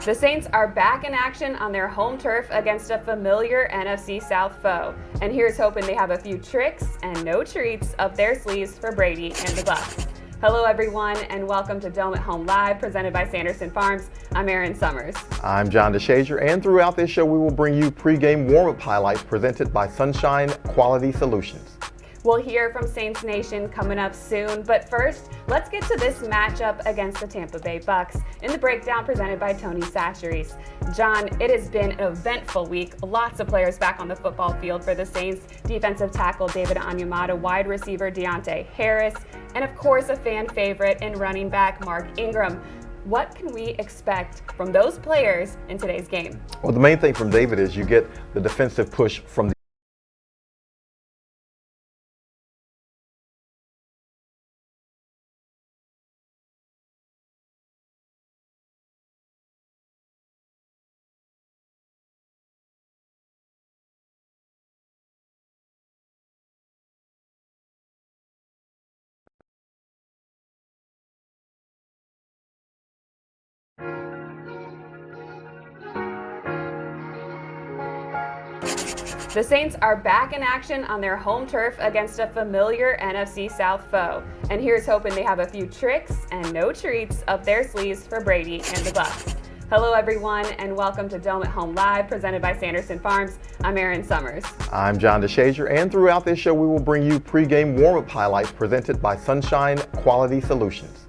The Saints are back in action on their home turf against a familiar NFC South foe. And here's hoping they have a few tricks and no treats up their sleeves for Brady and the Bucs. Hello everyone and welcome to Dome at Home Live presented by Sanderson Farms. I'm Erin Summers. I'm John DeShazier, and throughout this show we will bring you pregame warm-up highlights presented by Sunshine Quality Solutions. We'll hear from Saints Nation coming up soon, but first, let's get to this matchup against the Tampa Bay Bucs in the breakdown presented by Tony Sacheries. John, it has been an eventful week. Lots of players back on the football field for the Saints. Defensive tackle David Onyemata, wide receiver Deontay Harris, and of course a fan favorite in running back Mark Ingram. What can we expect from those players in today's game? Well, the main thing from David is you get the defensive push from the The Saints are back in action on their home turf against a familiar NFC South foe. And here's hoping they have a few tricks and no treats up their sleeves for Brady and the Bucs. Hello everyone and welcome to Dome at Home Live presented by Sanderson Farms. I'm Erin Summers. I'm John DeShazier, and throughout this show we will bring you pregame warm-up highlights presented by Sunshine Quality Solutions.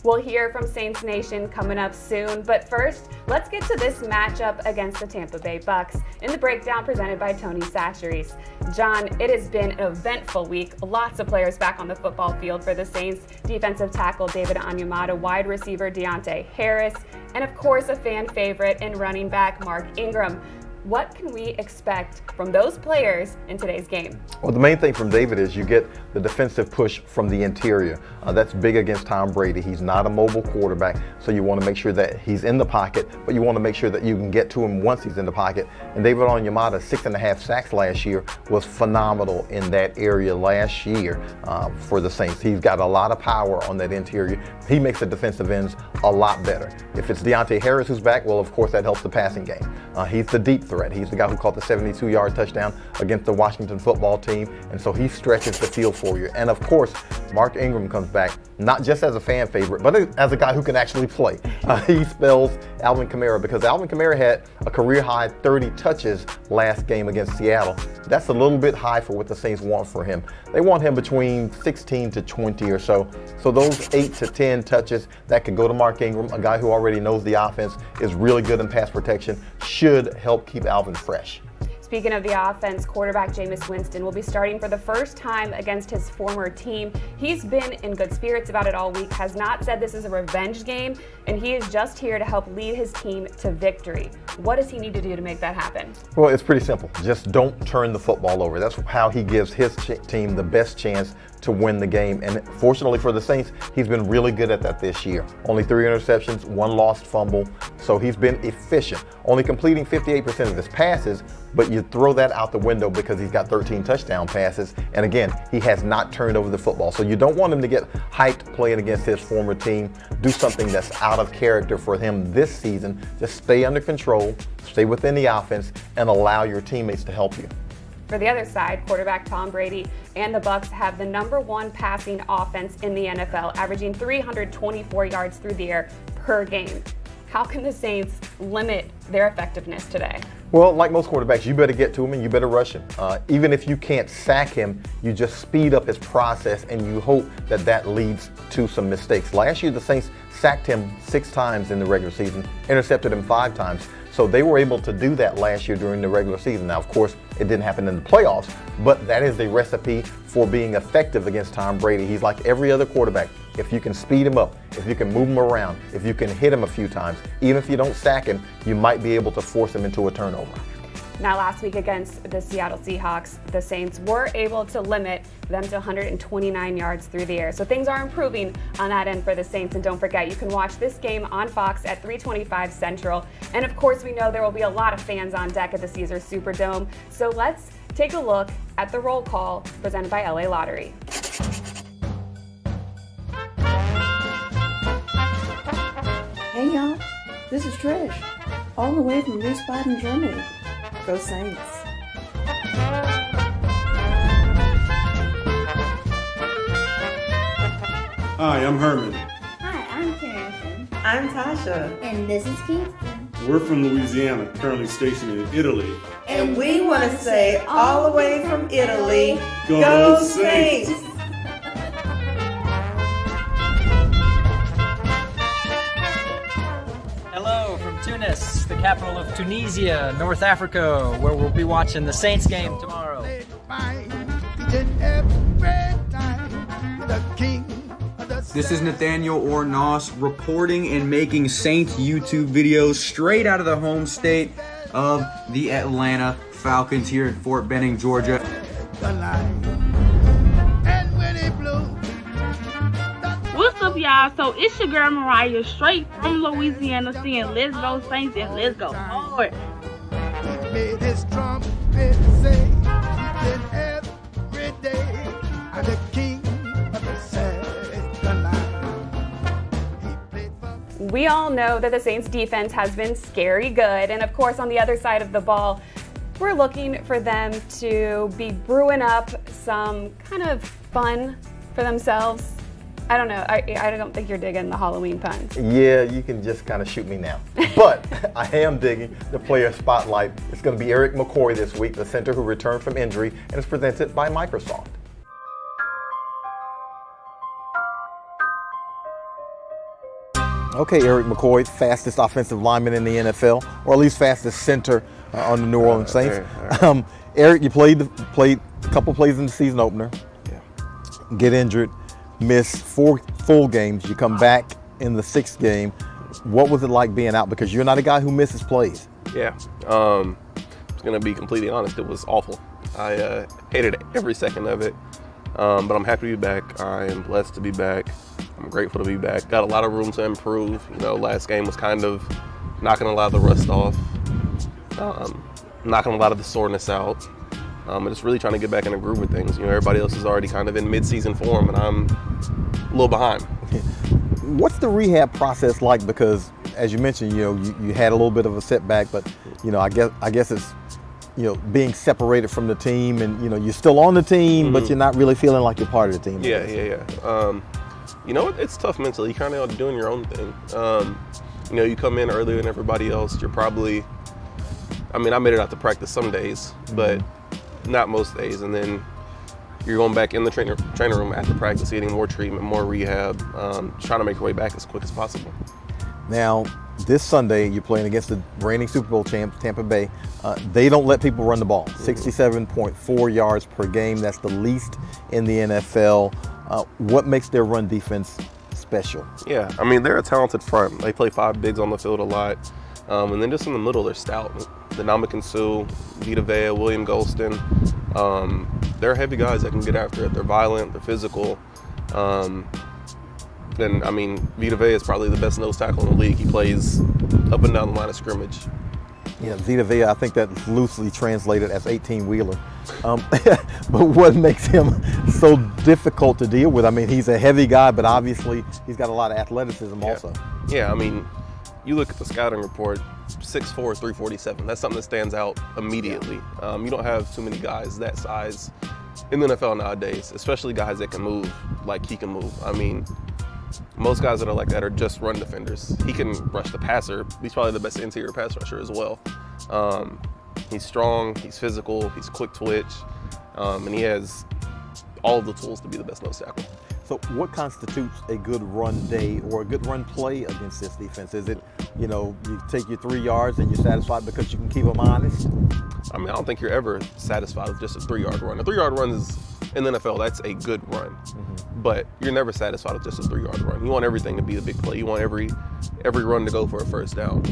We'll hear from Saints Nation coming up soon, but first, let's get to this matchup against the Tampa Bay Bucs in the breakdown presented by Tony Sacheries. John, it has been an eventful week. Lots of players back on the football field for the Saints. Defensive tackle David Onyemata, wide receiver Deontay Harris, and of course a fan favorite in running back Mark Ingram. What can we expect from those players in today's game? Well, the main thing from David is you get the defensive push from the interior. That's big against Tom Brady. He's not a mobile quarterback, so you want to make sure that he's in the pocket, but you want to make sure that you can get to him once he's in the pocket. And David Onyemata, 6.5 sacks last year, was phenomenal in that area last year for the Saints. He's got a lot of power on that interior. He makes the defensive ends a lot better. If it's Deontay Harris who's back, well, of course, that helps the passing game. He's the deep threat. He's the guy who caught the 72-yard touchdown against the Washington football team, and so he stretches the field for you. And of course, Mark Ingram comes back, not just as a fan favorite, but as a guy who can actually play. He spells Alvin Kamara, because Alvin Kamara had a career-high 30 touches last game against Seattle. That's a little bit high for what the Saints want for him. They want him between 16 to 20 or so. So those 8 to 10 touches that could go to Mark Ingram, a guy who already knows the offense, is really good in pass protection, should help keep Alvin fresh. Speaking of the offense, quarterback Jameis Winston will be starting for the first time against his former team. He's been in good spirits about it all week, has not said this is a revenge game, and he is just here to help lead his team to victory. What does he need to do to make that happen? Well, it's pretty simple. Just don't turn the football over. That's how he gives his team the best chance to win the game. And fortunately for the Saints, he's been really good at that this year. Only 3 interceptions, 1 lost fumble. So he's been efficient, only completing 58% of his passes, but you throw that out the window because he's got 13 touchdown passes. And again, he has not turned over the football. So you don't want him to get hyped playing against his former team. Do something that's out of character for him this season. Just stay under control, stay within the offense, and allow your teammates to help you. For the other side, quarterback Tom Brady and the Bucs have the #1 passing offense in the NFL, averaging 324 yards through the air per game. How can the Saints limit their effectiveness today? Well, like most quarterbacks, you better get to him and you better rush him. Even if you can't sack him, you just speed up his process and you hope that that leads to some mistakes. Last year, the Saints sacked him 6 times in the regular season, intercepted him 5 times. So they were able to do that last year during the regular season. Now, of course, it didn't happen in the playoffs, but that is a recipe for being effective against Tom Brady. He's like every other quarterback. If you can speed him up, if you can move him around, if you can hit him a few times, even if you don't sack him, you might be able to force him into a turnover. Now, last week against the Seattle Seahawks, the Saints were able to limit them to 129 yards through the air. So things are improving on that end for the Saints. And don't forget, you can watch this game on Fox at 3:25 Central. And of course, we know there will be a lot of fans on deck at the Caesars Superdome. So let's take a look at the roll call presented by LA Lottery. Hey y'all, This is Trish, all the way from Wiesbaden, Germany. Go Saints. Hi, I'm Herman. Hi, I'm Carrington. I'm Tasha. And this is Kingston. We're from Louisiana, currently stationed in Italy. And we want to say, all the way from Italy, Go Saints! Hello from Tunis, the capital of Tunisia, North Africa, where we'll be watching the Saints game tomorrow. This is Nathaniel Ornos reporting and making Saints YouTube videos straight out of the home state of the Atlanta Falcons here in Fort Benning, Georgia. What's up, y'all? So it's your girl Mariah, straight from Louisiana, saying let's go Saints and let's go hard. Made his trumpet say, every day, I'm the king of the second line. We all know that the Saints defense has been scary good, and of course on the other side of the ball, we're looking for them to be brewing up some kind of fun for themselves. I don't know. I don't think you're digging the Halloween puns. Yeah, you can just kind of shoot me now. But I am digging the player spotlight. It's going to be Erik McCoy this week, the center who returned from injury, and is presented by Microsoft. Okay, Erik McCoy, fastest offensive lineman in the NFL, or at least fastest center on the New Orleans Saints. Erik, you played a couple plays in the season opener. Yeah. Get injured. Miss 4 full games. You come back in the 6th game. What was it like being out? Because you're not a guy who misses plays. Yeah, I'm going to be completely honest. It was awful. I hated every second of it, but I'm happy to be back. I am blessed to be back. I'm grateful to be back. Got a lot of room to improve. You know, last game was kind of knocking a lot of the rust off, knocking a lot of the soreness out. I'm just really trying to get back in the groove of things. You know, everybody else is already kind of in mid-season form, and I'm a little behind. What's the rehab process like? Because, as you mentioned, you know, you had a little bit of a setback, but you know, I guess it's, you know, being separated from the team, and you know, you're still on the team, but you're not really feeling like you're part of the team. Yeah. You know, it's tough mentally. You kind of are doing your own thing. You know, you come in earlier than everybody else. You're probably, I mean, I made it out to practice some days, but not most days, and then you're going back in the training room after practice, getting more treatment, more rehab, trying to make your way back as quick as possible. Now, this Sunday, you're playing against the reigning Super Bowl champs, Tampa Bay. They don't let people run the ball. 67.4 yards per game. That's the least in the NFL. What makes their run defense special? Yeah, I mean, they're a talented front. They play 5 bigs on the field a lot. And then just in the middle, they're stout. Ndamukong Suh, Vita Vea, William Golston. They're heavy guys that can get after it. They're violent, they're physical. And I mean, Vita Vea is probably the best nose tackle in the league. He plays up and down the line of scrimmage. Yeah, Vita Vea, I think that's loosely translated as 18-wheeler. But what makes him so difficult to deal with? I mean, he's a heavy guy, but obviously he's got a lot of athleticism also. Yeah, I mean, you look at the scouting report, 6'4", 347. That's something that stands out immediately. You don't have too many guys that size in the NFL nowadays, especially guys that can move like he can move. I mean, most guys that are like that are just run defenders. He can rush the passer. He's probably the best interior pass rusher as well. He's strong, he's physical, he's quick twitch, and he has all of the tools to be the best nose tackle. So what constitutes a good run day or a good run play against this defense? Is it, you know, you take your 3 yards and you're satisfied because you can keep them honest? I mean, I don't think you're ever satisfied with just a 3-yard run. A 3-yard run is, in the NFL, that's a good run. But you're never satisfied with just a 3-yard run. You want everything to be a big play. You want every run to go for a first down.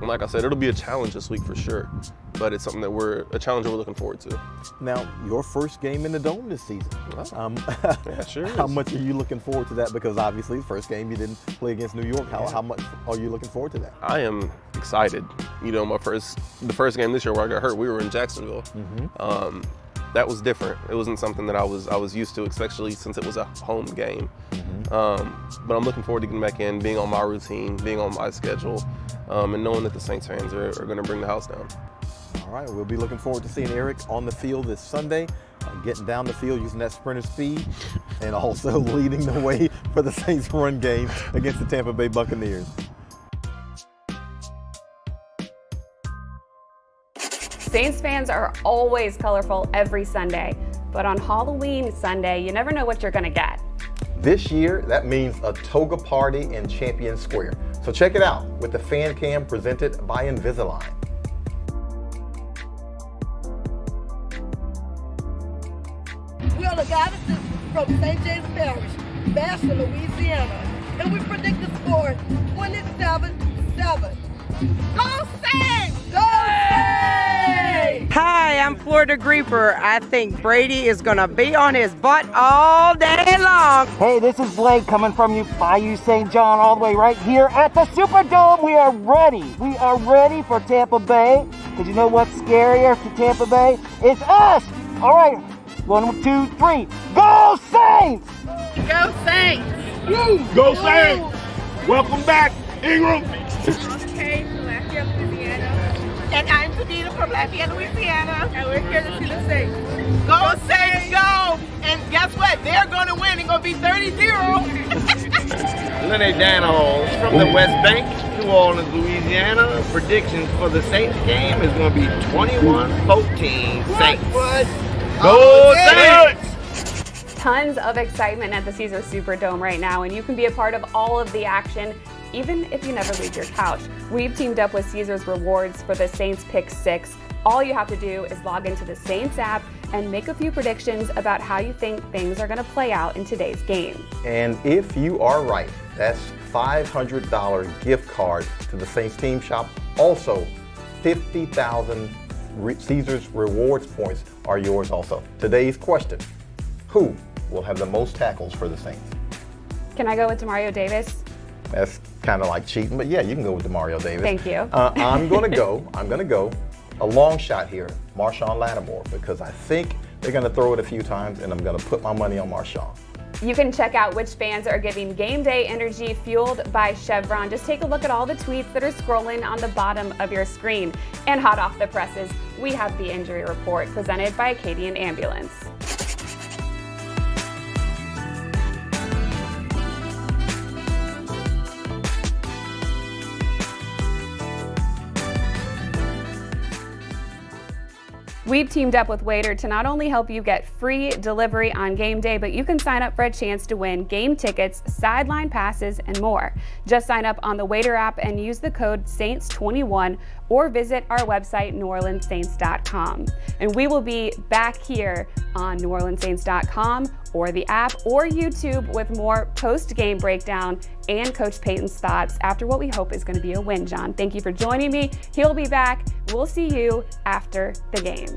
And like I said, it'll be a challenge this week for sure. But it's something that a challenge we're looking forward to. Now, your first game in the Dome this season. Yeah, sure is. How much are you looking forward to that? Because obviously, the first game you didn't play against New York. How much are you looking forward to that? I am excited. You know, the first game this year where I got hurt, we were in Jacksonville. that was different. It wasn't something that I was used to, especially since it was a home game. But I'm looking forward to getting back in, being on my routine, being on my schedule, and knowing that the Saints fans are going to bring the house down. All right, we'll be looking forward to seeing Erik on the field this Sunday, getting down the field using that sprinter speed, and also leading the way for the Saints run game against the Tampa Bay Buccaneers. Saints fans are always colorful every Sunday, but on Halloween Sunday, you never know what you're gonna get. This year, that means a toga party in Champion Square. So check it out with the fan cam presented by Invisalign. We are the goddesses from St. James Parish, Bastrop, Louisiana, and we predict the score 27-7. Go Saints! Go Saints! Hi, I'm Florida Grieper. I think Brady is going to be on his butt all day long. Hey, this is Blake coming from you, Bayou St. John, all the way right here at the Superdome. We are ready. We are ready for Tampa Bay. Because you know what's scarier for Tampa Bay? It's us! All right, 1, 2, 3. Go Saints! Go Saints! Woo! Go Saints! Welcome back, Ingram! Okay, from Lafayette, Louisiana. And I'm Sabina from Lafayette, Louisiana. And we're here to see the Saints. Go Saints, go! And guess what? They're going to win. It's going to be 30-0. Lenny Daniels from the West Bank, New Orleans, Louisiana. Predictions for the Saints game is going to be 21-14 Saints. Go Saints! Tons of excitement at the Caesars Superdome right now, and you can be a part of all of the action, even if you never leave your couch. We've teamed up with Caesars Rewards for the Saints Pick 6. All you have to do is log into the Saints app and make a few predictions about how you think things are going to play out in today's game. And if you are right, that's $500 gift card to the Saints team shop. Also, 50,000 Caesars Rewards points are yours also. Today's question, who will have the most tackles for the Saints? Can I go with Demario Davis? That's kind of like cheating, but yeah, you can go with Demario Davis. Thank you. I'm gonna go a long shot here, Marshawn Lattimore, because I think they're gonna throw it a few times, and I'm gonna put my money on Marshawn. You can check out which fans are giving game day energy fueled by Chevron. Just take a look at all the tweets that are scrolling on the bottom of your screen. And hot off the presses, we have the injury report presented by Acadian Ambulance. We've teamed up with Waiter to not only help you get free delivery on game day, but you can sign up for a chance to win game tickets, sideline passes, and more. Just sign up on the Waiter app and use the code SAINTS21 or visit our website, NewOrleansSaints.com. And we will be back here on NewOrleansSaints.com or the app or YouTube with more post-game breakdown and Coach Payton's thoughts after what we hope is going to be a win, John. Thank you for joining me. He'll be back. We'll see you after the game.